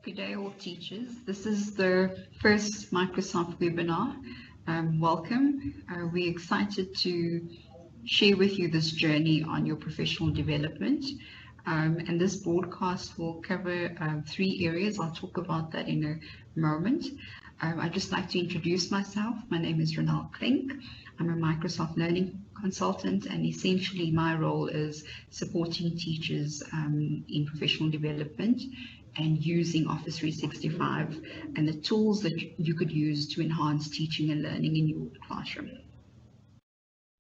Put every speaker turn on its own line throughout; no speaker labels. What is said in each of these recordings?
Good day, all teachers. This is the first Microsoft webinar. Welcome. We're excited to share with you this journey on your professional development. And this broadcast will cover three areas. I'll talk about that in a moment. I'd just like to introduce myself. My name is Ronald Klink. I'm a Microsoft Learning Consultant, and essentially my role is supporting teachers in professional development and using Office 365 and the tools that you could use to enhance teaching and learning in your classroom.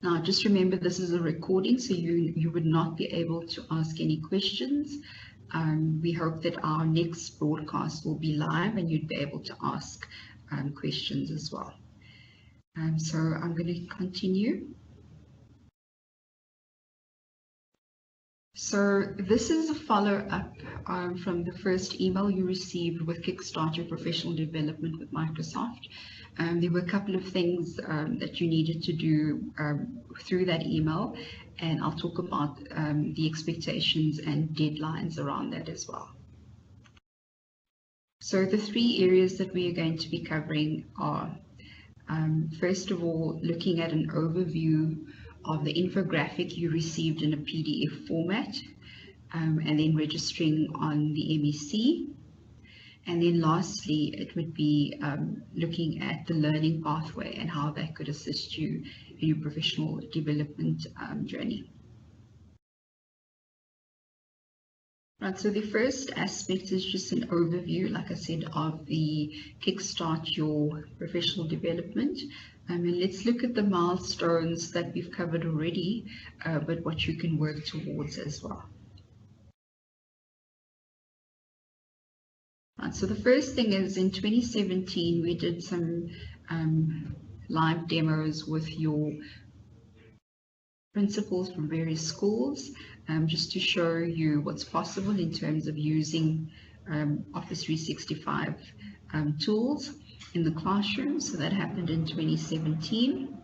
Now, just remember this is a recording, so you would not be able to ask any questions. We hope that our next broadcast will be live and you'd be able to ask questions as well. So I'm going to continue. So this is a follow-up from the first email you received with Kickstart Your Professional Development with Microsoft. There were a couple of things that you needed to do through that email, and I'll talk about the expectations and deadlines around that as well. So the three areas that we are going to be covering are, first of all, looking at an overview of the infographic you received in a PDF format, and then registering on the MEC. And then lastly, it would be looking at the learning pathway and how that could assist you in your professional development journey. Right, so the first aspect is just an overview, like I said, of the Kickstart Your Professional Development. And let's look at the milestones that we've covered already, but what you can work towards as well. Right, so the first thing is in 2017, we did some live demos with your principals from various schools, just to show you what's possible in terms of using Office 365 tools in the classroom. So that happened in 2017.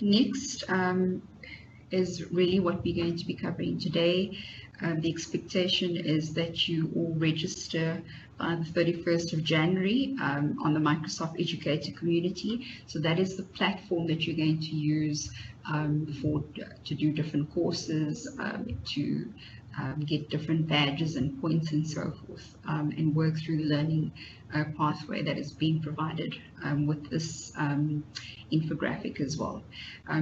Next is really what we're going to be covering today. The expectation is that you all register by the 31st of January on the Microsoft Educator Community. So that is the platform that you're going to use to do different courses, to get different badges and points and so forth, and work through the learning pathway that is being provided with this infographic as well.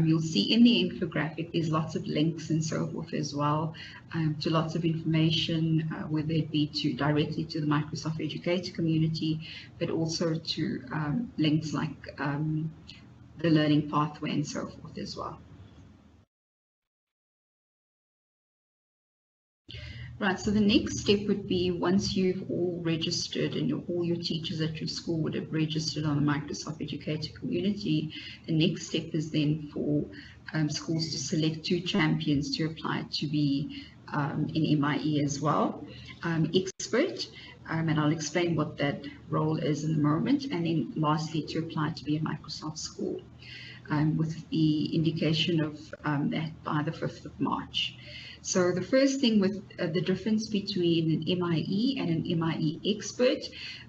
You'll see in the infographic there's lots of links and so forth as well, to lots of information, whether it be directly to the Microsoft Educator Community, but also to links like the learning pathway and so forth as well. Right, so the next step would be, once you've all registered and all your teachers at your school would have registered on the Microsoft Educator Community, the next step is then for schools to select 2 champions to apply to be in MIE as well, expert, and I'll explain what that role is in a moment, and then lastly to apply to be a Microsoft school, with the indication of that by the 5th of March. So the first thing with the difference between an MIE and an MIE expert,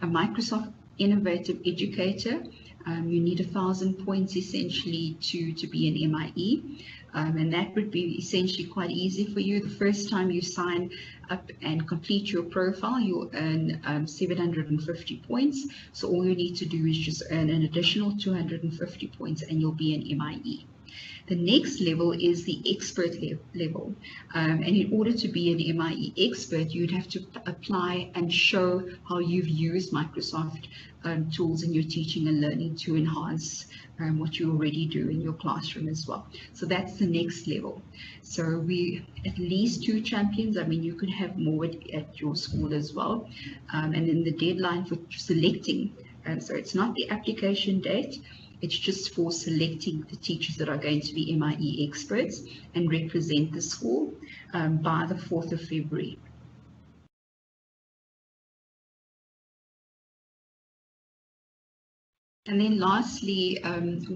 a Microsoft Innovative Educator, you need 1,000 points essentially to be an MIE, and that would be essentially quite easy for you. The first time you sign up and complete your profile, you'll earn 750 points. So all you need to do is just earn an additional 250 points and you'll be an MIE. The next level is the expert level, and in order to be an MIE expert, you'd have to apply and show how you've used Microsoft tools in your teaching and learning to enhance what you already do in your classroom as well. So that's the next level. So we at least 2 champions. I mean, you could have more at your school as well, and then the deadline for selecting, so it's not the application date, it's just for selecting the teachers that are going to be MIE experts and represent the school by the 4th of February. And then lastly,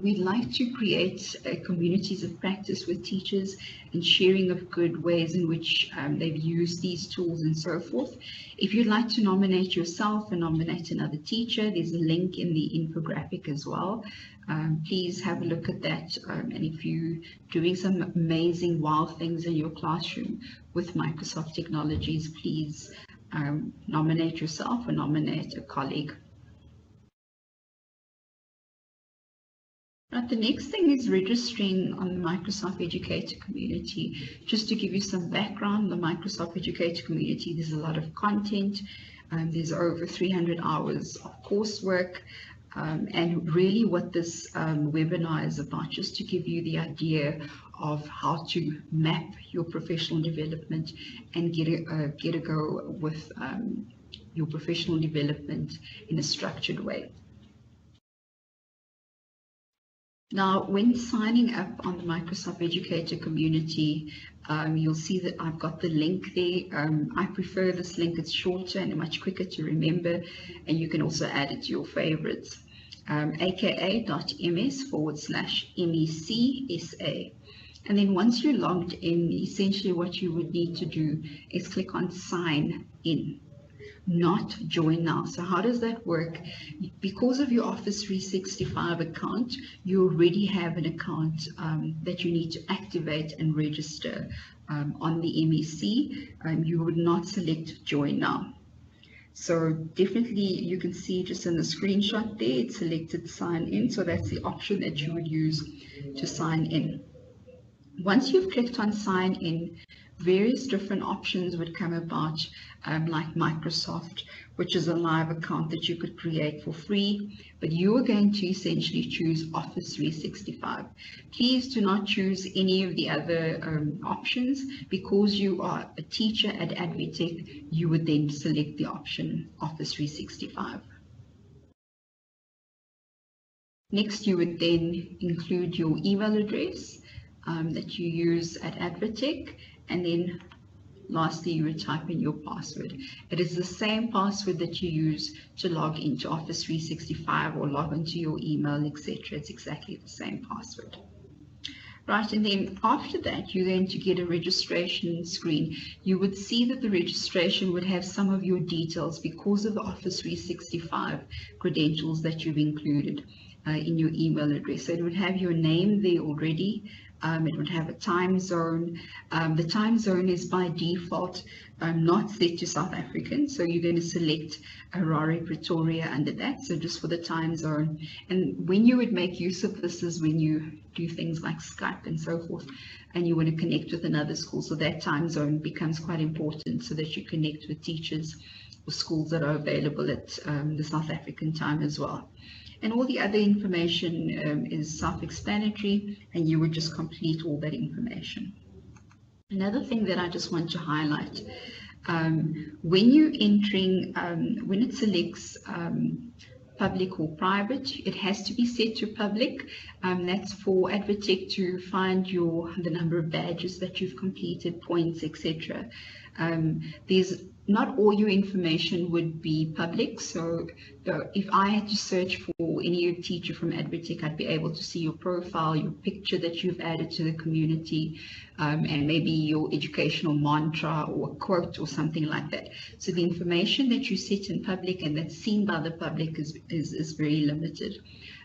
we'd like to create communities of practice with teachers and sharing of good ways in which they've used these tools and so forth. If you'd like to nominate yourself and nominate another teacher, there's a link in the infographic as well. Please have a look at that. And if you're doing some amazing, wow things in your classroom with Microsoft technologies, please nominate yourself or nominate a colleague. Right, the next thing is registering on the Microsoft Educator Community. Just to give you some background, the Microsoft Educator Community, there's a lot of content. There's over 300 hours of coursework. And really what this webinar is about, just to give you the idea of how to map your professional development and get a go with your professional development in a structured way. Now, when signing up on the Microsoft Educator Community, you'll see that I've got the link there. I prefer this link. It's shorter and much quicker to remember, and you can also add it to your favorites. aka.ms/MECSA. And then once you're logged in, essentially what you would need to do is click on sign in, not join now. So how does that work? Because of your Office 365 account, you already have an account that you need to activate and register on the MEC. You would not select join now. So definitely you can see just in the screenshot there, it's selected sign in. So that's the option that you would use to sign in. Once you've clicked on sign in, various different options would come about, like Microsoft, which is a live account that you could create for free, but you are going to essentially choose Office 365. Please do not choose any of the other options. Because you are a teacher at Advitech, you would then select the option Office 365. Next, you would then include your email address that you use at Advitech, and then lastly you would type in your password. It is the same password that you use to log into Office 365 or log into your email, etc. It's exactly the same password. Right, and then after that, you're going to get a registration screen. You would see that the registration would have some of your details because of the Office 365 credentials that you've included in your email address. So it would have your name there already. It would have a time zone. The time zone is by default not set to South African, so you're going to select Harare, Pretoria under that, so just for the time zone. And when you would make use of this is when you do things like Skype and so forth, and you want to connect with another school, so that time zone becomes quite important so that you connect with teachers or schools that are available at the South African time as well. And all the other information is self-explanatory, and you would just complete all that information. Another thing that I just want to highlight, when you're entering, when it selects public or private, it has to be set to public. That's for Advitech to find the number of badges that you've completed, points, etc. There's not all your information would be public, so if I had to search for any teacher from Advitech, I'd be able to see your profile, your picture that you've added to the community, and maybe your educational mantra or a quote or something like that. So the information that you set in public and that's seen by the public is very limited.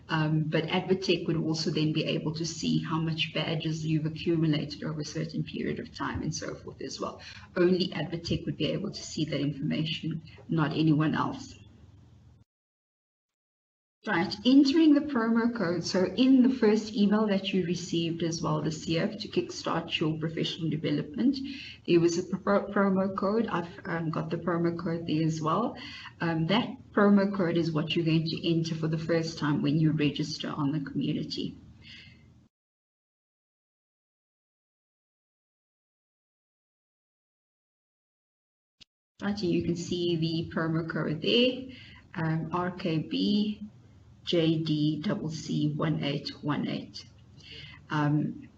But Advitech would also then be able to see how much badges you've accumulated over a certain period of time and so forth as well. Only Advitech would be able to see that information, not anyone else. Right, entering the promo code. So in the first email that you received as well this year to kickstart your professional development, there was a promo code. I've got the promo code there as well. That promo code is what you're going to enter for the first time when you register on the community. Right, and you can see the promo code there, RKB JDCC1818.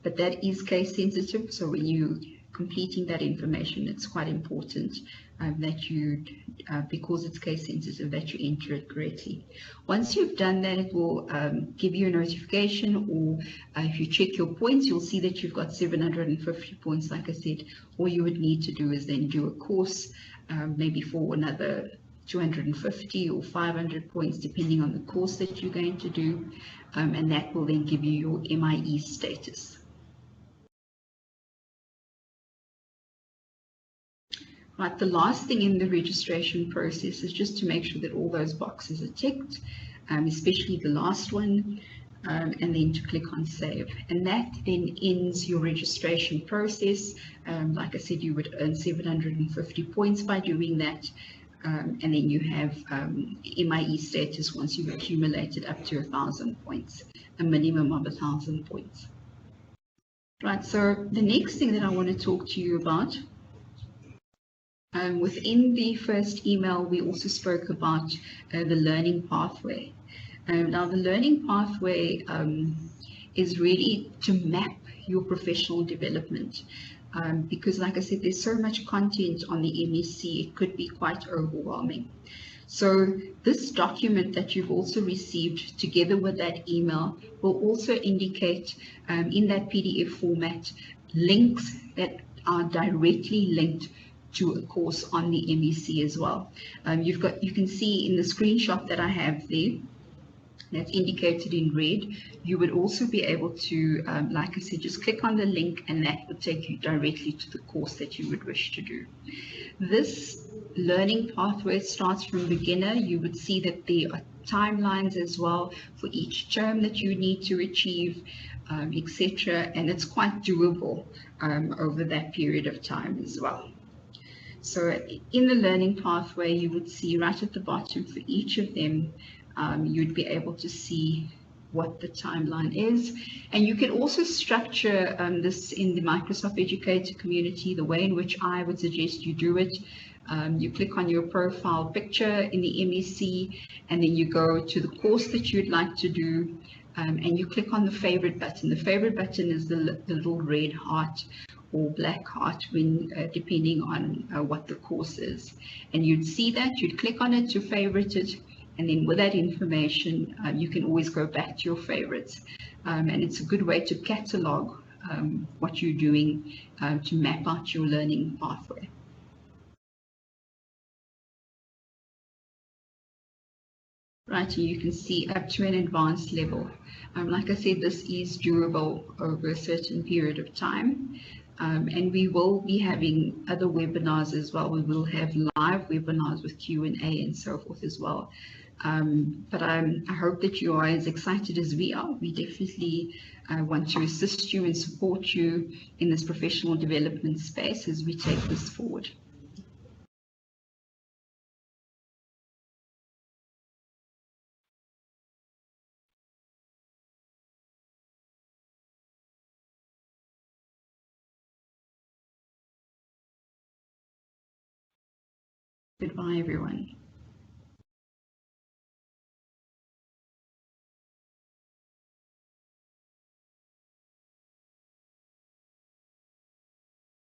But that is case sensitive, so when you completing that information, it's quite important that you, because it's case sensitive, that you enter it correctly. Once you've done that, it will give you a notification, or if you check your points, you'll see that you've got 750 points. Like I said, all you would need to do is then do a course, maybe for another 250 or 500 points, depending on the course that you're going to do, and that will then give you your MIE status. Right, the last thing in the registration process is just to make sure that all those boxes are ticked, especially the last one, and then to click on save. And that then ends your registration process. Like I said, you would earn 750 points by doing that. And then you have MIE status once you've accumulated up to 1,000 points, a minimum of 1,000 points. Right, so the next thing that I want to talk to you about, within the first email, we also spoke about the learning pathway. Now, the learning pathway is really to map your professional development. Because like I said, there's so much content on the MEC, it could be quite overwhelming. So this document that you've also received together with that email will also indicate in that PDF format links that are directly linked to a course on the MEC as well. You can see in the screenshot that I have there, that's indicated in red, you would also be able to, like I said, just click on the link and that will take you directly to the course that you would wish to do. This learning pathway starts from beginner. You would see that there are timelines as well for each term that you need to achieve, etc. And it's quite doable over that period of time as well. So in the learning pathway, you would see right at the bottom for each of them, you'd be able to see what the timeline is. And you can also structure this in the Microsoft Educator Community, the way in which I would suggest you do it. You click on your profile picture in the MEC, and then you go to the course that you'd like to do, and you click on the favorite button. The favorite button is the little red heart or black heart, when depending on what the course is. And you'd see that, you'd click on it to favorite it, and then with that information, you can always go back to your favorites. And it's a good way to catalog what you're doing to map out your learning pathway. Right, and you can see up to an advanced level. Like I said, this is durable over a certain period of time. And we will be having other webinars as well. We will have live webinars with Q&A and so forth as well. But I hope that you are as excited as we are. We definitely want to assist you and support you in this professional development space as we take this forward. Goodbye, everyone.